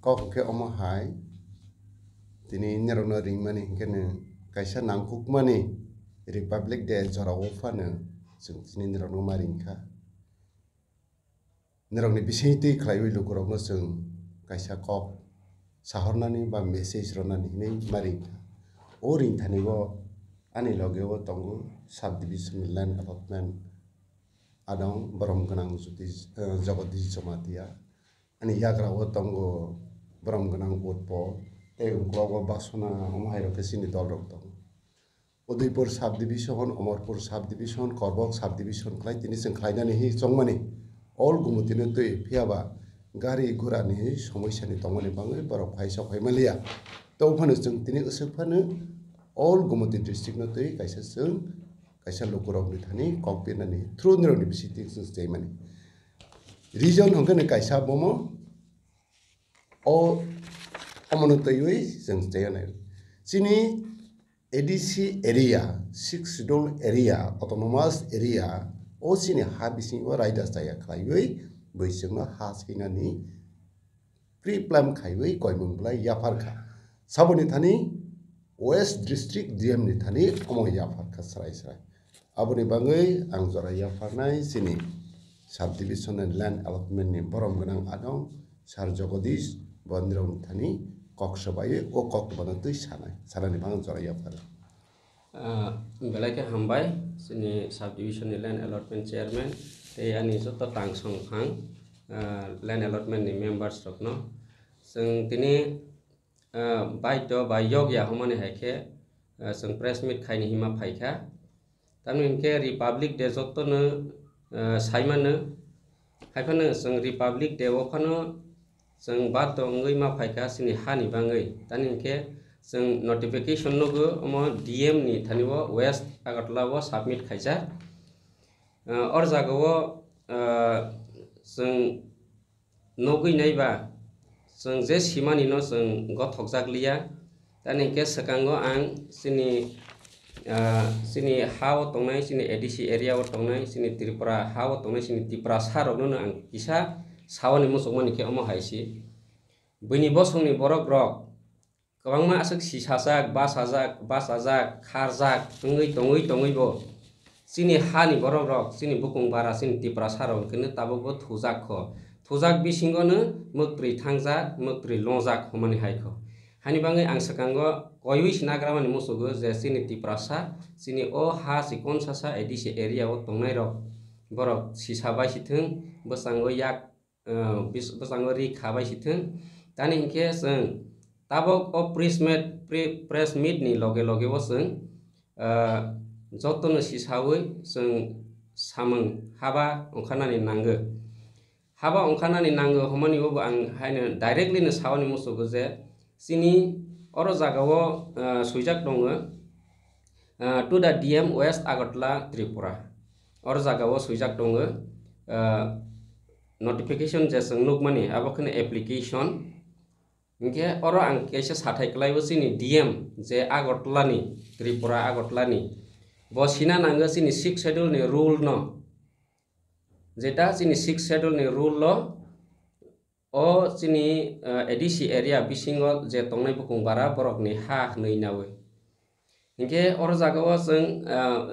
kok ke omo hai tini nyarona ringmani kene kaisa nangkukmani Republic Day jorao fano जों tini nyarona maringka nyarokni bisingti khlaiwi lukurokno जों kaisa kok sahornani ba message ronani hinai maringka o ringthanigo ani logeo tongo subdivision land allotment adong borom ganang jagodish jomatia ani yagrao tongo borom ganang utpo tei ungklogo basona omhairo kesini dolrok tongo Udaipur subdivision Amarpur subdivision Korbok subdivision klai tini जों khlainani hi chongmani all gumutino tui phiaba gari ghura ni samosyani tongmani bangai borok phaisa phaimalia to phano जों tini usuk phano all gumuti district no tui kaisa जों kaisa lukurok ni thani kokpinani through nironi bisiti जों jaimani region hongkane kaisa bomo o omono tui जों jayana sini ADC area 6 schedule area autonomous area o sini ha bising o raida saya khlaiwi boisingno ha sinani pre plan khaiwi koimungblai yafarkha saboni thani west district DM ni thani omo yafarkha sarai sarai aboni bangai ang jora yafarnai sini subdivision and land allotment ni borom ganang adong sar jagodish bondrong thani kok sabai o kok banatui sanani bang jora yafar belai ke hambai sini subdivision ni land allotment chairman te ani joto tangsong khang land allotment ni members rokno जों tini baito ba yogya homani haike जों press meet khaini hima phaikha tamni ke republic day joto no saimano haifano जों republic day o phano जों bato ngoi ma phaikha sini hani bangai tani ke जों notification nogo omo DM ni thaniwo west agartala wo submit khaija or jagao जों nogoi naiba जों je simani no जों gothokjakliya tani ke sakango ang sini hao tongnai sini ADC area o tongnai sini Tripura hao tongnai sini Tripura sarokno no ang kisa sawani musukmani ke omo haisi bini bosongni borok rok kwbangma asuk sisajak basajak kharjak tongoi bo sini hani borok rok sini bukung bara sini Tripura sarok kene tabogo thujak bisingo no mukri thangjak mukri longjak homani haikho hani bangai ang sakango koiwi sinagramani musugo je sini Tripura sa sini o ha sikon sasa ADC area o tongnai rok borok sisabai sithung bosango yak bosango ri khabai sithung tani hingke जों tabok o press meet ni loge wo जों jotono sisawi जों samung haba ongkhanani nango homani bo ang haino directly no sawani musugo je sini oro jagao suijak dongo to the DM West Agartala Tripura oro jagao suijak dongo notification je जों nukmani abokene application Ingke oro ang kaisa sathai klaibo sini DM je Agartala ni Tripura Agartala ni bo sina nango sini 6 schedule ni rule no jeta sini 6 schedule ni rule lo o sini ADC area bisingo je tongnai bukung bara borok ni ha hnoi nawe ingke oro jagao जों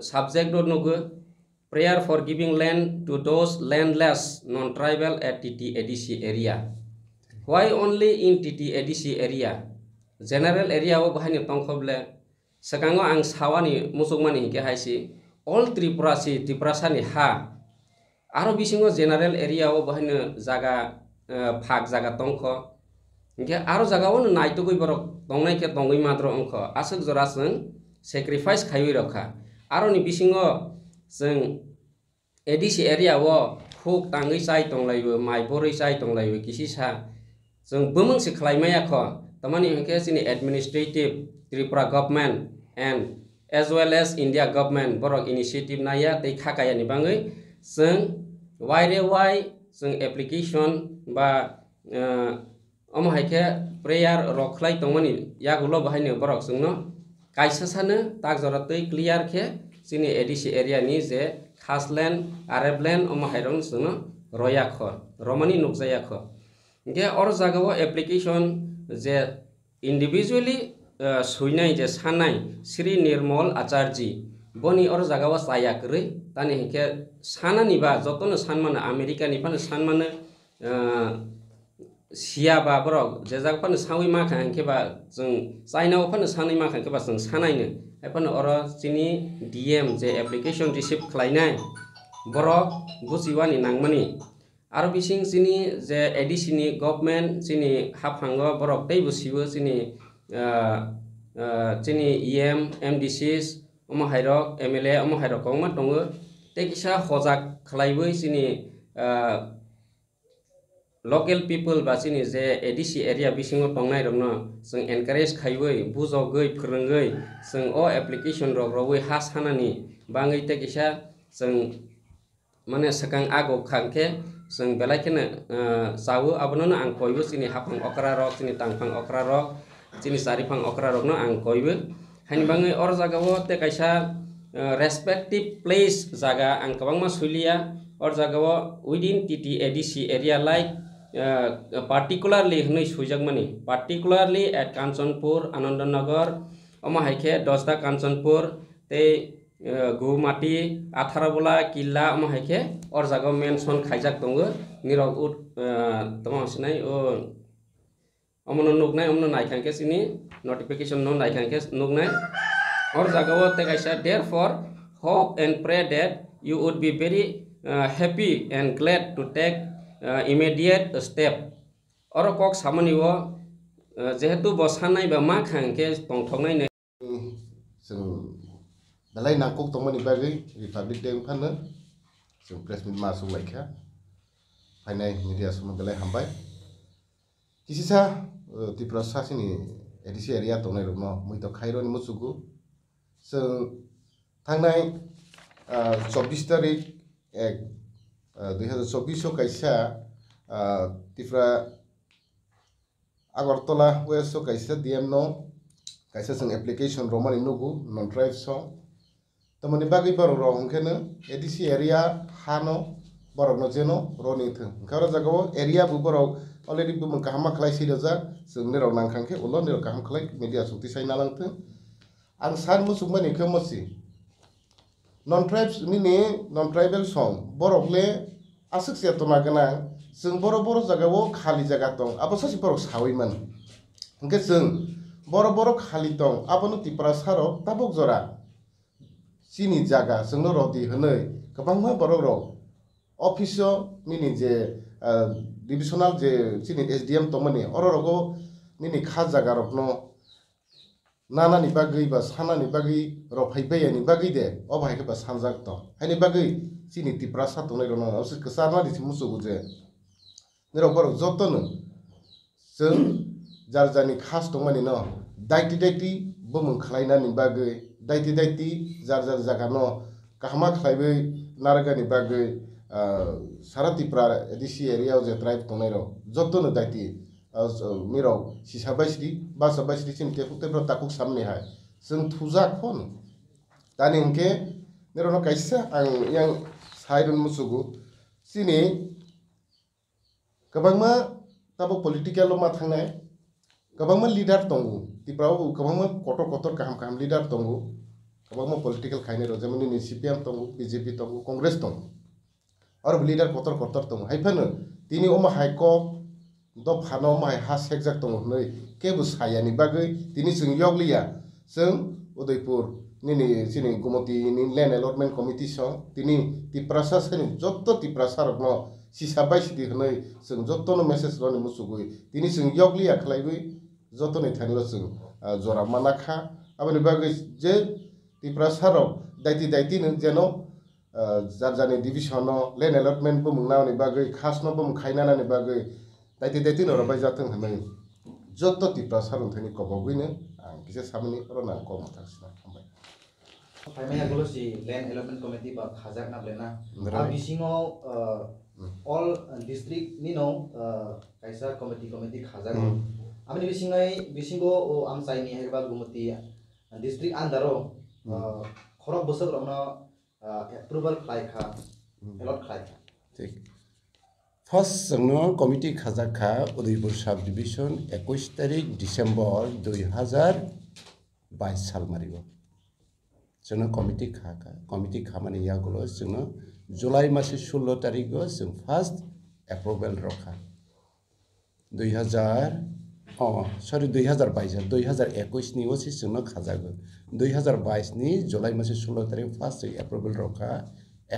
subject do nogo prayer for giving land to those landless non-tribal at TT ADC area. Why only in TT ADC area? General area o bahani tongkhoble sakango ang sawani musukmani ke haisi all Tripura ni ha aro bisingo general area o bahani jaga phag jaga tongkho ingke aro jaga o naitugoi borok tongnai ke tongoi matro ongkho asuk jora जों sacrifice khaiwi rokha aro ni bisingo जों ADC area o khuk tangai sai tonglaibo mai boroi sai tonglaibo kisisa जों bumungsi khlaimaya kho tamani hingke sini administrative Tripura government and as well as India government borok initiative naya tei khakaya ni bangai जों wai जों application ba omo haike prayer rokhlai tongmani yagulo bahaino borok जोंनो kaisa sano tak jora tei clear khe sini ADC area ni je khasland arabland omo hairong जोंनो roya kho romani nukjaya kho Ge or jagao application je individually suinai je sanai Sri Nirmal Acharji boni or jagao sayakri tani hike sana niba jotono sanmana America ni pan sanmana sia ba borok je jag pan sawi ma khan ke ba jeng China pan sanai ma khan ke ba jeng sanai ne epan or chini DM je application receive khlainai borok busiwani nangmani aro bising sini je ADC ni government sini haphango borok tei busibo sini chini EM MDCs omo hairok MLA omo hairok kongma tongo tei kisa hojak khlaiboi sini local people ba sini je ADC area bisingo tongnai rokno jeng encourage khaiboi bujogoi phwrwngoi jeng o application rok rogoi ha sanani bangai tei kisa jeng mane sakang ago khangke jeng belai khene sawo abono ang koibo sini hapang okra rok sini tangpang okra rok sini saripang okra rok no ang koibo haini bangai or jagao te kaisa respective place jaga ang kabangma sulia or jagao within TT ADC area like particularly hnoi sujakmani particularly at Kanchanpur Anandanagar omo haike Dosda Kanchanpur te Guwahati 18 bola killa omo haike or jagao mention khaijak tongo nirok ut tamo sinai o omono nugnai omono naikhanke sini notification no naikhanke nugnai or jagao te kaisa therefore hope and pray that you would be very happy and glad to take immediate step or kok samaniwo jehetu bosanai ba ma khangke tongthongnai ne जों dalai nangkok tongmani bagui Republic Day phano जों press meet masuk laikha फाइनाय media sumno dalai hambai kisisa Tripura sasini ADC area tongnai rokno muito khaironi musugu जों थांनाय 24 तारिख 2024 kaisa Tripura Agartala West kaisa DM no kaisa जों application romani nugu non tribe so tamani bagi borok rok hongkeno ADC area hano borok no jeno roni thung karo jagao area bu borok already bu kahama khlai siroja जों nirok nangkhangke ulo nirok kaham khlai media sukti sai nalangthung ang san musukmani khemosi non tribes nini non tribal song borok le asuk se tona gana जों boro jagao khali jaga tong abo sasi borok sawi man hingke जों boro khali tong abono Tripura sarok tabok jora chini jaga जोंनो rodi hwnoi kwbangma borok rok office o nini je divisional je chini SDM tongmani oro rogo nini kha jaga rokno nana ni bagui ba sana ni bagui rok phaibai ni bagui de obai ke ba sanjak to haini bagui chini Tripura sa tongnai rokno osi ksarna di musugu je nirok borok jotono जों jarjani khas tongmani no daiti bumung khlainani bagui daiti jar jaga no kahma khlaibai naragani bagui sara Tripura ADC area je tribe tongnai rok jotono daiti mirok sisabaisri basabaisri chinte futebro takuk samni hai जों thujak phon tani hingke nirono kaisa ang yang sairun musugu chini kwbangma tabo political ma thangnai kwbangma leader tongo Tripura o kwbangma kotor kaham leader tongo kwbangma political khainai rok jemon ni CPM tongo BJP tongo Congress tongo aro leader kotor tongo haifano tini omo haiko do phano mai ha sekjak tongo hnoi kebu sayani bagui tini जों yoglia जों Udaipur nini chini Gumati ni land allotment committee so tini Tripura sasani jotto Tripura sarokno sisabai sidi hnoi जों jotto no message roni musugui tini जों yoglia khlaibui jotto ni thanilo जों jora manakha aboni bagui je Tripura sarok daiti no jeno jarjani division no land allotment bu mungna ni bagui khas no bu khainana ni bagui daiti no robai jathung hnoi jotto Tripura sarong thani koboguino ang kisa samani rona kom thaksina hambai Faimaya gulo si land allotment committee ba khajak na blena bisingo all district nino kaisa committee khajak amni bisingo o am saini herba Gumati district andaro khorok bosok rokno approval khlai kha allot khlai ঠিক First जोंनो committee खाजाखा Udaipur sub division 21 तारिख December 2022 साल मारिगो जोंनो committee खामानि यागलो जोंनो जुलाई मासे 16 तारिख जों फर्स्ट एप्रुवेल रखा 2021 नि ओसि जोंनो खाजागो 2022 नि जुलाई मासे 16 तारिख फर्स्ट एप्रुवेल रखा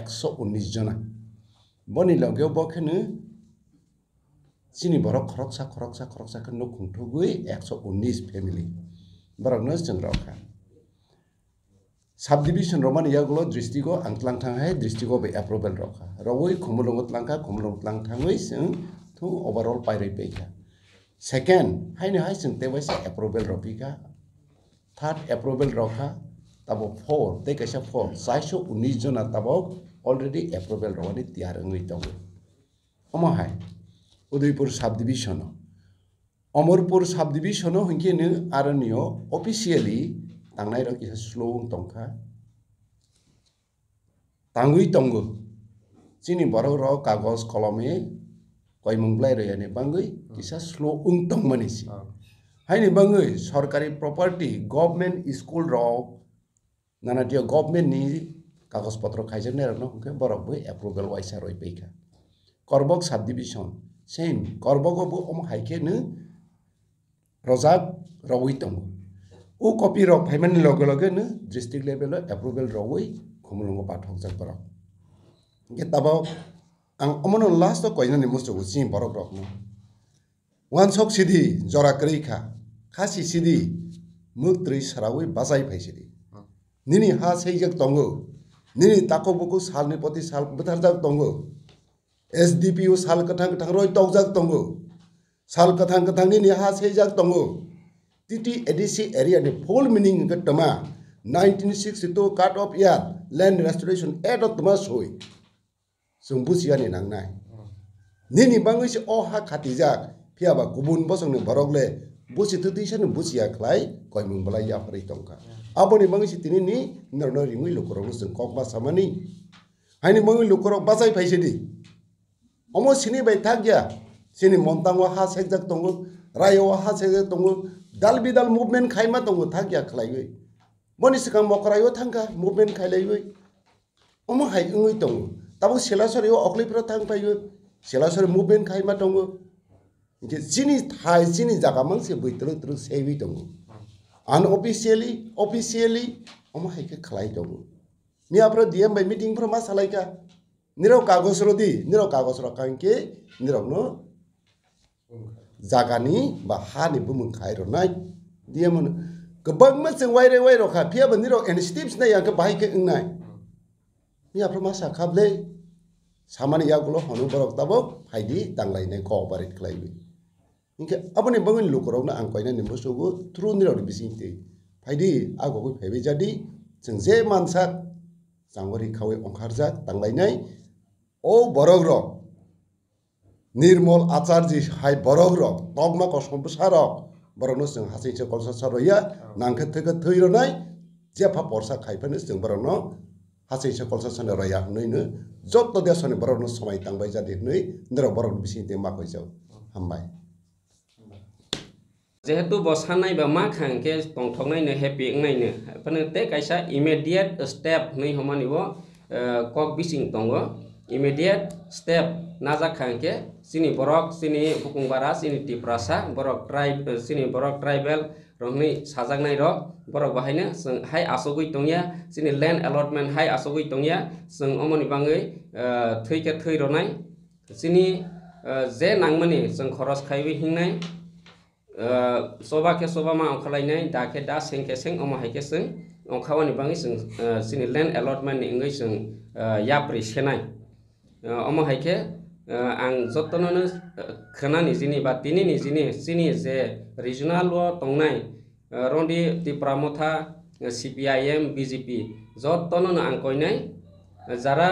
119 जना बनि लगे बखनो सिनि बरक खरकसा खनो खुंथुगुइ 119 फेमिली बरकनो जों रखा सब डिविजन रोमान यागलो डिस्ट्रिक्टो आंतलां थांहाय डिस्ट्रिक्टो बे एप्रुवेल रखा रवै खुमलंग थांगै जों थु ओवरऑल पाइरै पैखा सेकेंड हायनो हाय जों तेवैसा एप्रुवेल रफिका थर्ड एप्रुवेल रखा तबो 4 ते कैसा 4 419 जना तबो ऑलरेडी एप्रुवेल रवानी तैयार ngui tongo omo hai Udaipur sub division Amarpur subdivision हिंके नो आरनियो ऑफिशियली तांनाय र किसा स्लो तंखा तांगुई तंगो चिनि बरो र कागज कलमे कय मंगलाय रयाने बांगै किसा स्लो तंग मानिसि हायनि बांगै सरकारी प्रॉपर्टी गवर्नमेंट स्कूल र नानाटिया गवर्नमेंट नि कागज पत्र खाइजने रनो हंके बरबो एप्रुवेल वाइसा रय पैखा करबक सब डिविजन सेम करबगबो ओम हाइके न रजाक रवै तंगो उ कपि र फाइमानि लगे लगे न डिस्ट्रिक्ट लेवल एप्रुवेल रवै खुमलंग पाठक जक बरक के तब आं अमन लास्ट कयनानि मुसो सि बरक रकनो वान सक सिधि जरा क्रेखा खासि सिधि मुत्रै सरावै बाजाय फाइसिदि निनि हा सैजक तंगो निनि ताको बुकु सालनि पति साल बथार जक तंगो SDPU साल कथां रोय तौजाक तंगो साल कथां नि हा सैजाक तंगो TT ADC एरिया नि फुल मीनिंग के तमा 1962 कट ऑफ यार लैंड रेस्टोरेशन एड ऑफ तमा सोय जों बुसियानि नांनाय निनि बांगै से अ हा खातिजाक फियाबा गुबुन बसंनि बरगले बुसि थुदिसन बुसिया खलाय कयमुं बला या फरै तंका आबनि बांगै से तिनि नि नरनो रिंगुइ लुकरंग जों ककबा सामानि हायनि बांगै लुकरंग बाजाय फाइसेदि अमो सिनि बाय थागया सिनि मोनतांग हा सेजक तंगो रायो हा सेजक तंगो दाल बिदाल मुभमेंट खाइमा तंगो थागया खलायगै बनि सिकां मकरायो थांगा मुभमेंट खाइलायगै अमो हाय ngui तंगो ताबो सेलासरियो अखलैफ्रा थां फाइयो सेलासरि मुभमेंट खाइमा तंगो के सिनि थाय सिनि जागा मांसे बैत्र सेबि तंगो अनऑफिशियली अमो हायके खलाय तंगो मियाफ्रा डीएम बाय मीटिंग फ्रा मा सालायका निराव कागज रदि निराव कागज रखांके निरावनो जागानि बा हानि बुमुं खाय रनाय दियमन गोबां मानसि वाइरे रखा फियाबो निराव इनिशिएटिव्स नाय आंखो बाहायके इंनाय मियाफ्रा मा साखाबले सामानि यागुलो हनु बरक ताबो फाइदि दांलायनाय कोऑपरेट खलायबि इनके अपने बंगन लुकरावनो आं कयना निमसुगु थ्रु निराव बिसिंते फाइदि आगोगै फाइबे जादि जों जे मानसा जांगरि खावै अंखारजाक दांलायनाय ओ बरग र निर्मल आचार्य हाय बरग र तगमा कसमबसा र बरनो जों हासैसे कलसा सरया नांखे थेके थैरनाय जेफा परसा खाइफानो जों बरनो हासैसे कलसा सन रया नैनो जत देशनि बरनो समय तांबाय जादि नै निराव बरनो बिसिंते माखै जाव हामबाय जेहेतु बसानाय बा मा खांके तंथंनायनो हेपि नायनो पने ते कायसा इमीडिएट स्टेप नै हमानिबो कक बिसिं तंगो इमीडिएट स्टेप नाजा खांके सिनि बरक सिनि बुकुंबारा सिनि टिप्रासा बरक ट्राइब सिनि बरक ट्राइबल रंनि साजागनाय र बरक बाहायनो जों हाय आसगै तंगिया सिनि लैंड अलॉटमेंट हाय आसगै तंगिया जों अमनि बाङै थैके थैरनाय सिनि जे नांमनि जों खरस खायबि हिंनाय सोबा के सोबा मा अंखालायनाय दाके दा सेंके सें अमा हायके जों अंखावानि बाङै जों सिनि लैंड अलॉटमेंट नि इंगै जों याप्रि सेनाय अमा हायके आं जतननो खोनानि जिनि बा तिनि नि जिनि सिनि जे रिजनल तंनाय रंदि तिप्रामथा CPIM BJP जतननो आं कयनाय जारा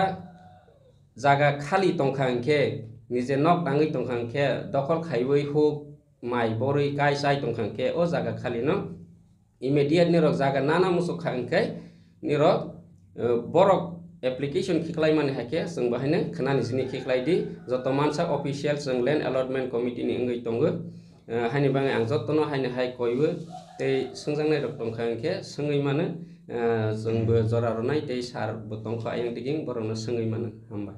जागा खाली तंखांके निजे नक दाङै तंखांके दखल खाइबै हुक माइ बोरै काय साय तंखांके ओ जागा खाली न इमीडिएट निरक जागा नाना मुसु खांके निरक बरक application khiklai mani haike जों bahine khana ni sini khiklai di joto mansak official जों land allotment committee ni ngoi tongo haini bangai ang jotono haini hai koibo tei sungjangnai rok tongkha angke sungoi mano जोंबो जरा रनाय tei sar bo tongkha ayang diging borokno sungoi mano hamba.